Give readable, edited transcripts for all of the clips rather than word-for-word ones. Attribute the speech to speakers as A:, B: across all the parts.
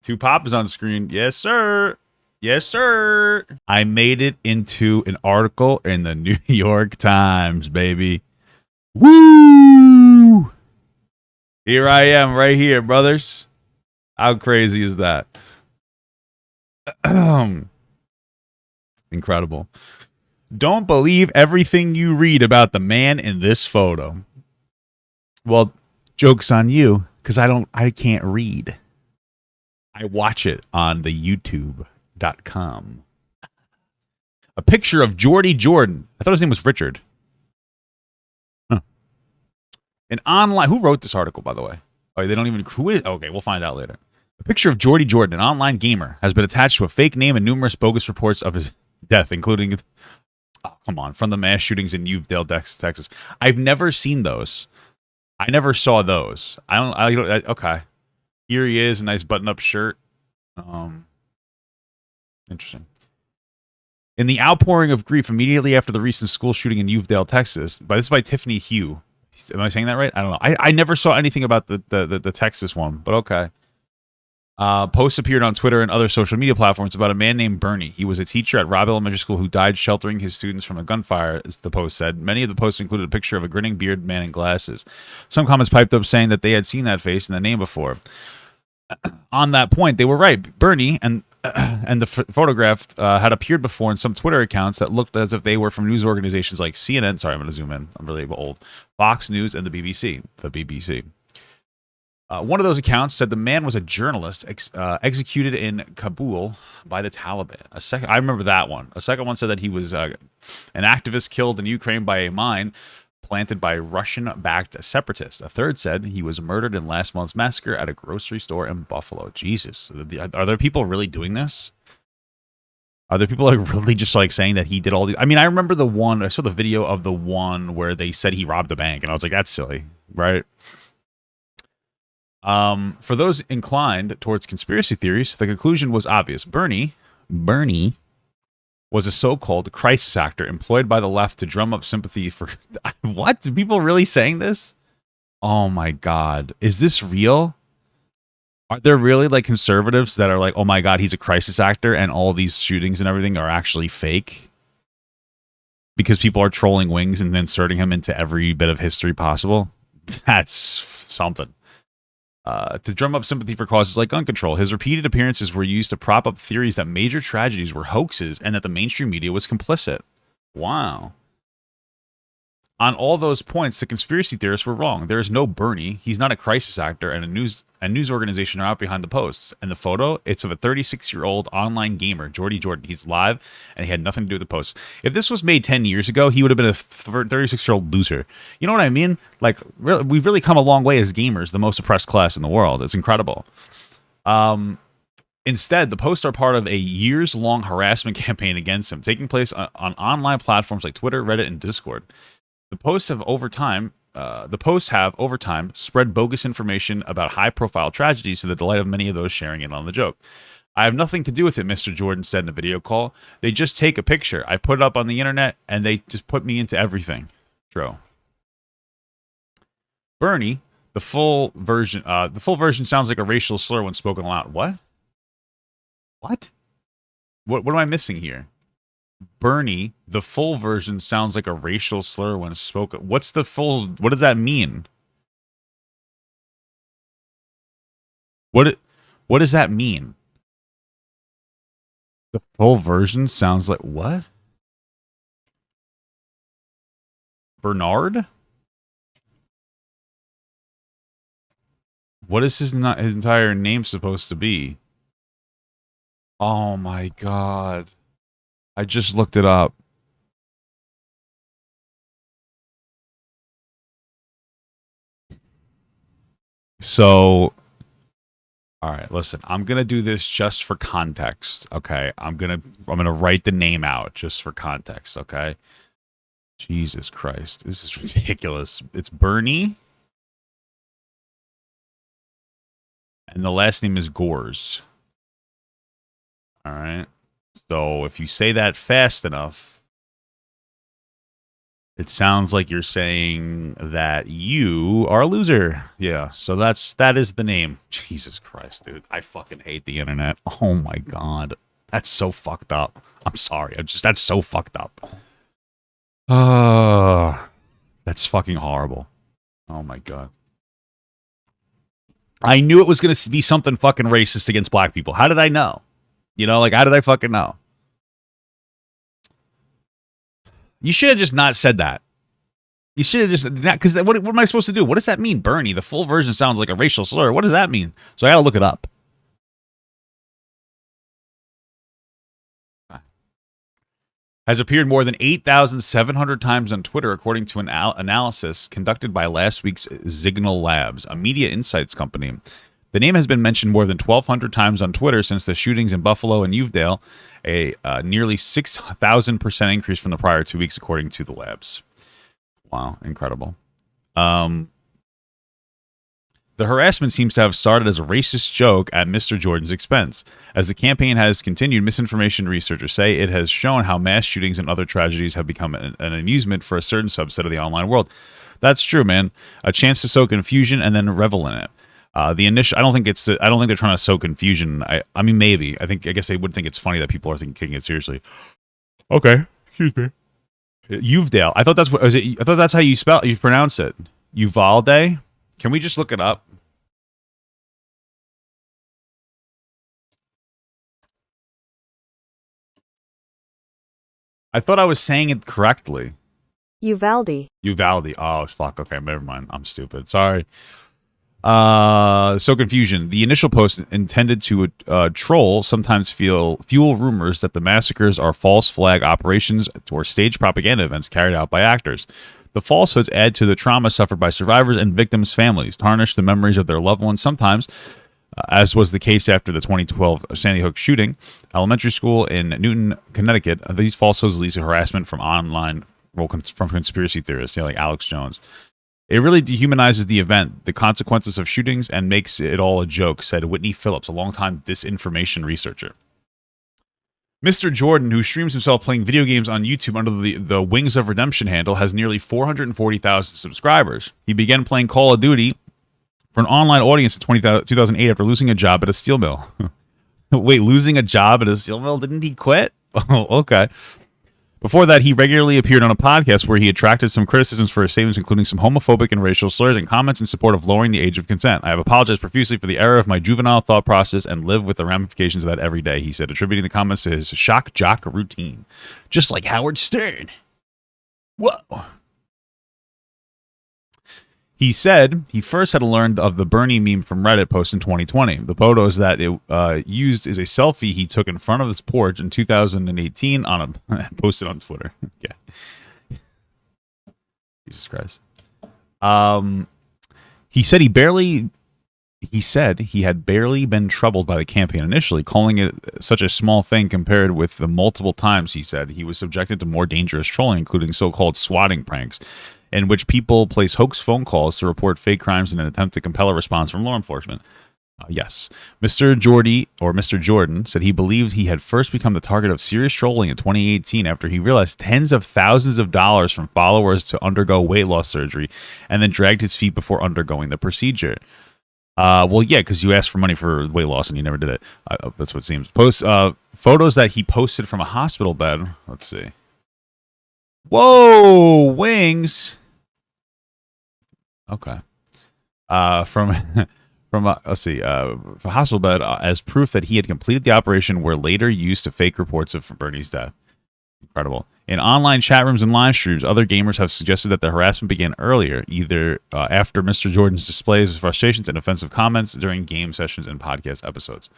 A: Two Papas on screen. Yes, sir. Yes, sir. I made it into an article in the New York Times, baby. Woo! Here I am right here, brothers. How crazy is that? Incredible. Don't believe everything you read about the man in this photo. Well, joke's on you, because I can't read. I watch it on the YouTube.com. A picture of Jordy Jordan. I thought his name was Richard. Huh. An online. Who wrote this article, by the way? Oh, they don't even. Who is? Okay, we'll find out later. A picture of Jordy Jordan, an online gamer, has been attached to a fake name and numerous bogus reports of his death, including. Oh, come on, from the mass shootings in Uvalde, Texas. I've never seen those. I never saw those. Okay. Here he is, a nice button-up shirt. Interesting. In the outpouring of grief immediately after the recent school shooting in Uvalde, Texas, this is by Tiffany Hugh. Am I saying that right? I don't know. I never saw anything about the Texas one, but okay. Posts appeared on Twitter and other social media platforms about a man named Bernie. He was a teacher at Robb Elementary School who died sheltering his students from a gunfire, as the post said. Many of the posts included a picture of a grinning bearded man in glasses. Some comments piped up saying that they had seen that face and the name before. On that point, they were right. Bernie and the photograph had appeared before in some Twitter accounts that looked as if they were from news organizations like CNN. Sorry, I'm going to zoom in. I'm really old. Fox News and the BBC. The BBC. One of those accounts said the man was a journalist executed in Kabul by the Taliban. I remember that one. A second one said that he was an activist killed in Ukraine by a mine planted by Russian-backed separatists. A third said he was murdered in last month's massacre at a grocery store in Buffalo. Jesus. Are there people really doing this? Are there people like really just like saying that he did all these? I mean, I remember I saw the video of the one where they said he robbed a bank, and I was like, that's silly, right? For those inclined towards conspiracy theories, the conclusion was obvious. Bernie was a so-called crisis actor employed by the left to drum up sympathy for... What? Are people really saying this? Oh my God. Is this real? Are there really like conservatives that are like, oh my God, he's a crisis actor and all these shootings and everything are actually fake? Because people are trolling Wings and inserting him into every bit of history possible? That's something. To drum up sympathy for causes like gun control. His repeated appearances were used to prop up theories that major tragedies were hoaxes and that the mainstream media was complicit. Wow. On all those points, the conspiracy theorists were wrong. There is no Bernie. He's not a crisis actor, and a news organization are out behind the posts. And the photo, it's of a 36-year-old online gamer, Jordy Jordan. He's live, and he had nothing to do with the posts. If this was made 10 years ago, he would have been a 36-year-old loser. You know what I mean? Like, we've really come a long way as gamers, the most oppressed class in the world. It's incredible. Instead, the posts are part of a years-long harassment campaign against him, taking place on online platforms like Twitter, Reddit, and Discord. The posts have over time spread bogus information about high-profile tragedies to the delight of many of those sharing in on the joke. I have nothing to do with it, Mr. Jordan said in a video call. They just take a picture. I put it up on the internet, and they just put me into everything. True. Bernie, the full version sounds like a racial slur when spoken aloud. What? What am I missing here? Bernie, the full version sounds like a racial slur when spoken. What does that mean? What does that mean? The full version sounds like what? Bernard? What is his entire name supposed to be? Oh my God. I just looked it up. So, all right, listen. I'm gonna do this just for context. Okay, I'm gonna write the name out just for context. Okay. Jesus Christ, this is ridiculous. It's Bernie, and the last name is Gores. All right. So if you say that fast enough, It sounds like you're saying that you are a loser. Yeah, so that is the name. Jesus Christ, dude. I fucking hate the internet. Oh my god. That's so fucked up. I'm sorry. That's so fucked up. That's fucking horrible. Oh my god. I knew it was going to be something fucking racist against black people. How did I know? You know, like, how did I fucking know? You should have just not said that. You should have just not, because what am I supposed to do? What does that mean, Bernie? The full version sounds like a racial slur. What does that mean? So I got to look it up. Has appeared more than 8,700 times on Twitter, according to an analysis conducted by last week's Signal Labs, a media insights company. The name has been mentioned more than 1,200 times on Twitter since the shootings in Buffalo and Uvalde, a nearly 6,000% increase from the prior 2 weeks, according to the labs. Wow, incredible. The harassment seems to have started as a racist joke at Mr. Jordan's expense. As the campaign has continued, misinformation researchers say it has shown how mass shootings and other tragedies have become an amusement for a certain subset of the online world. That's true, man. A chance to sow confusion and then revel in it. I don't think they're trying to sow confusion. I mean, maybe. I guess they would think it's funny that people are taking it seriously. Okay, excuse me. Uvalde. I thought that's how you pronounce it. Uvalde. Can we just look it up? I thought I was saying it correctly.
B: Uvalde.
A: Uvalde. Oh, fuck. Okay, never mind. I'm stupid. Sorry. So confusion. The initial post intended to troll sometimes fuel rumors that the massacres are false flag operations or staged propaganda events carried out by actors. The falsehoods add to the trauma suffered by survivors and victims' families, tarnish the memories of their loved ones sometimes, as was the case after the 2012 Sandy Hook shooting, elementary school in Newton, Connecticut. These falsehoods lead to harassment from from conspiracy theorists, like Alex Jones. It really dehumanizes the event, the consequences of shootings, and makes it all a joke, said Whitney Phillips, a longtime disinformation researcher. Mr. Jordan, who streams himself playing video games on YouTube under the Wings of Redemption handle, has nearly 440,000 subscribers. He began playing Call of Duty for an online audience in 2008 after losing a job at a steel mill. Wait, losing a job at a steel mill? Didn't he quit? Oh, okay. Before that, he regularly appeared on a podcast where he attracted some criticisms for his statements, including some homophobic and racial slurs and comments in support of lowering the age of consent. I have apologized profusely for the error of my juvenile thought process and live with the ramifications of that every day, he said, attributing the comments to his shock jock routine. Just like Howard Stern. Whoa. He said he first had learned of the Bernie meme from Reddit post in 2020. The photos that it used is a selfie he took in front of his porch in 2018 posted on Twitter. Yeah. Jesus Christ. He said he had barely been troubled by the campaign initially, calling it such a small thing compared with the multiple times he said he was subjected to more dangerous trolling, including so-called swatting pranks, in which people place hoax phone calls to report fake crimes in an attempt to compel a response from law enforcement. Yes. Mr. Jordan said he believed he had first become the target of serious trolling in 2018 after he realized tens of thousands of dollars from followers to undergo weight loss surgery and then dragged his feet before undergoing the procedure. Well, yeah, because you asked for money for weight loss and you never did it. That's what it seems. Photos that he posted from a hospital bed. Let's see. Whoa, Wings. Okay. Let's see, from a hospital bed as proof that he had completed the operation were later used to fake reports of Bernie's death. Incredible. In online chat rooms and live streams, other gamers have suggested that the harassment began earlier, either after Mr. Jordan's displays of frustrations and offensive comments during game sessions and podcast episodes.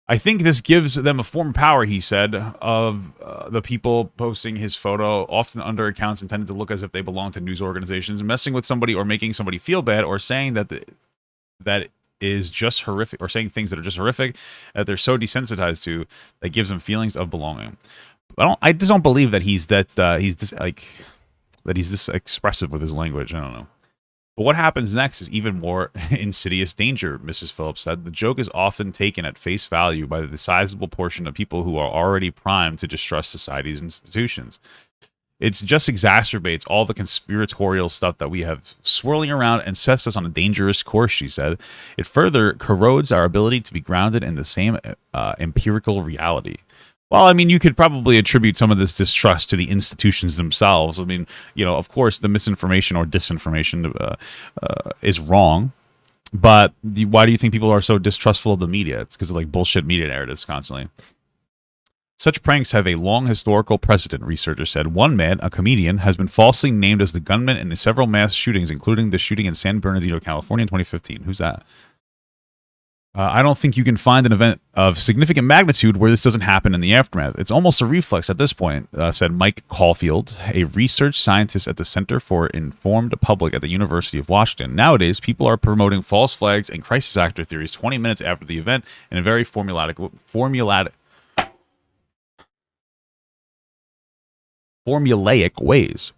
A: I think this gives them a form of power, he said, of the people posting his photo, often under accounts intended to look as if they belong to news organizations, messing with somebody or making somebody feel bad or saying that is just horrific, or saying things that are just horrific that they're so desensitized to that gives them feelings of belonging. I just don't believe that he's this expressive with his language. I don't know. But what happens next is even more insidious danger, Mrs. Phillips said. The joke is often taken at face value by the sizable portion of people who are already primed to distrust society's institutions. It just exacerbates all the conspiratorial stuff that we have swirling around and sets us on a dangerous course, she said. It further corrodes our ability to be grounded in the same empirical reality. Well, I mean, you could probably attribute some of this distrust to the institutions themselves. I mean, of course, the misinformation or disinformation is wrong. But why do you think people are so distrustful of the media? It's because of like bullshit media narratives constantly. Such pranks have a long historical precedent, researchers said. One man, a comedian, has been falsely named as the gunman in several mass shootings, including the shooting in San Bernardino, California in 2015. Who's that? I don't think you can find an event of significant magnitude where this doesn't happen in the aftermath. It's almost a reflex at this point, said Mike Caulfield, a research scientist at the Center for Informed Public at the University of Washington. Nowadays, people are promoting false flags and crisis actor theories 20 minutes after the event in a very formulaic ways.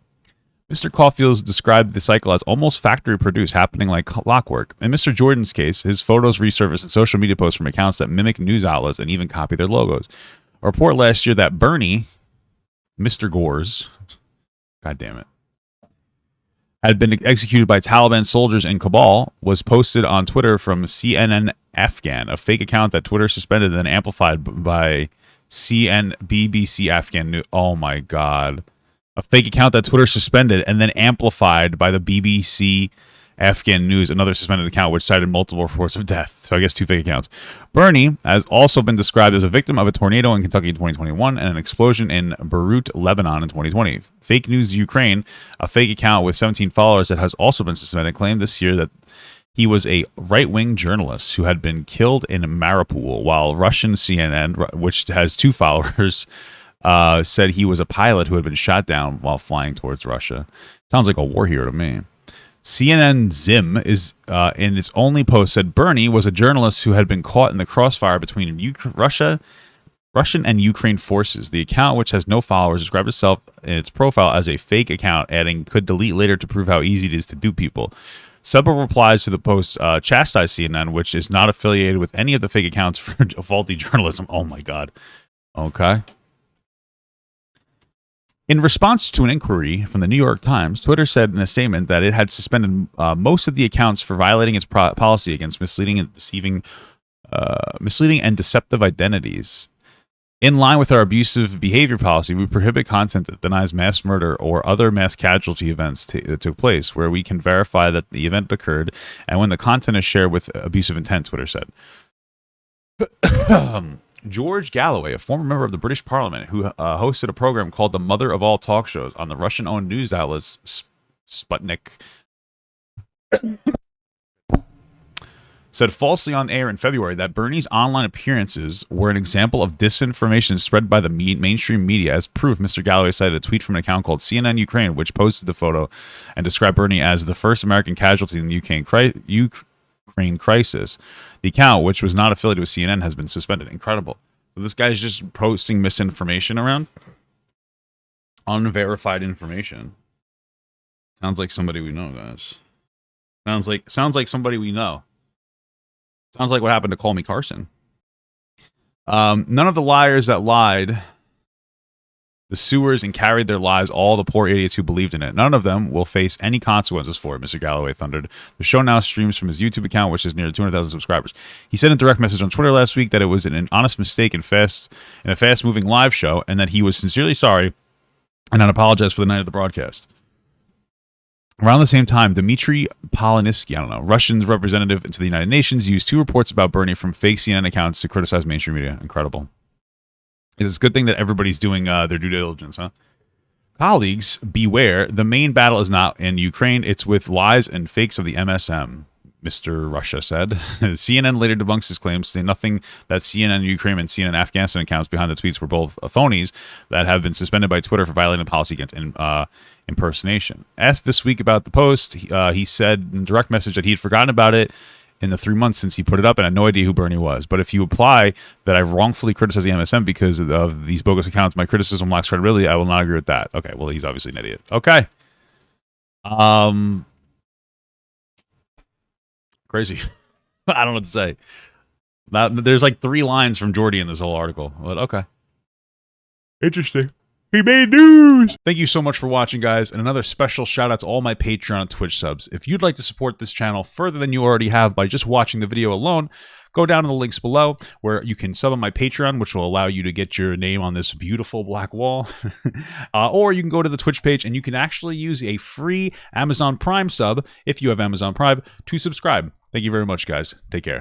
A: Mr. Caulfield described the cycle as almost factory produced, happening like clockwork. In Mr. Jordan's case, his photos resurfaced in social media posts from accounts that mimic news outlets and even copy their logos. A report last year that Bernie, Mr. Gores, God damn it, had been executed by Taliban soldiers in Kabul was posted on Twitter from CNN Afghan, a fake account that Twitter suspended and then amplified by BBC Afghan News. Oh my God. A fake account that Twitter suspended and then amplified by the BBC Afghan News, another suspended account which cited multiple reports of death. So I guess 2 fake accounts. Bernie has also been described as a victim of a tornado in Kentucky in 2021 and an explosion in Beirut, Lebanon in 2020. Fake News Ukraine, a fake account with 17 followers that has also been suspended, claimed this year that he was a right-wing journalist who had been killed in Mariupol, while Russian CNN, which has 2 followers, said he was a pilot who had been shot down while flying towards Russia. Sounds like a war hero to me. CNN Zim is in its only post said Bernie was a journalist who had been caught in the crossfire between Russian and Ukraine forces. The account, which has no followers, described itself in its profile as a fake account, adding could delete later to prove how easy it is to dupe people. Several replies to the post chastised CNN, which is not affiliated with any of the fake accounts, for faulty journalism. Oh my God. Okay. In response to an inquiry from the New York Times, Twitter said in a statement that it had suspended most of the accounts for violating its policy against misleading and deceptive identities. In line with our abusive behavior policy, we prohibit content that denies mass murder or other mass casualty events that took place, where we can verify that the event occurred and when the content is shared with abusive intent, Twitter said. George Galloway, a former member of the British Parliament who hosted a program called The Mother of All Talk Shows on the Russian-owned news outlet Sputnik, said falsely on air in February that Bernie's online appearances were an example of disinformation spread by the mainstream media. As proof, Mr. Galloway cited a tweet from an account called CNN Ukraine, which posted the photo and described Bernie as the first American casualty in the Ukraine crisis. The account, which was not affiliated with CNN, has been suspended. Incredible. So this guy's just posting misinformation around. Unverified information. Sounds like somebody we know, guys. Sounds like somebody we know. Sounds like what happened to Call Me Carson. None of the liars that lied, the sewers, and carried their lies, all the poor idiots who believed in it, none of them will face any consequences for it, Mr. Galloway thundered. The show now streams from his YouTube account, which has nearly 200,000 subscribers. He said in a direct message on Twitter last week that it was an honest mistake in a fast-moving live show, and that he was sincerely sorry and not apologized for the night of the broadcast. Around the same time, Dmitry Polonsky, Russian's representative to the United Nations, used 2 reports about Bernie from fake CNN accounts to criticize mainstream media. Incredible. It's a good thing that everybody's doing their due diligence, huh? Colleagues, beware. The main battle is not in Ukraine. It's with lies and fakes of the MSM, Mr. Russia said. CNN later debunks his claims, saying nothing that CNN Ukraine and CNN Afghanistan accounts behind the tweets were both phonies that have been suspended by Twitter for violating the policy against impersonation. Asked this week about the post, he said in a direct message that he'd forgotten about it in the 3 months since he put it up and had no idea who Bernie was. But if you imply that I wrongfully criticized the MSM because of these bogus accounts, my criticism lacks credibility, I will not agree with that. Okay, well, he's obviously an idiot. Okay. Crazy. I don't know what to say. There's like 3 lines from Jordy in this whole article. But okay. Interesting. He made news! Thank you so much for watching, guys, and another special shout out to all my Patreon and Twitch subs. If you'd like to support this channel further than you already have by just watching the video alone, go down to the links below where you can sub on my Patreon, which will allow you to get your name on this beautiful black wall. Or you can go to the Twitch page and you can actually use a free Amazon Prime sub, if you have Amazon Prime, to subscribe. Thank you very much, guys. Take care.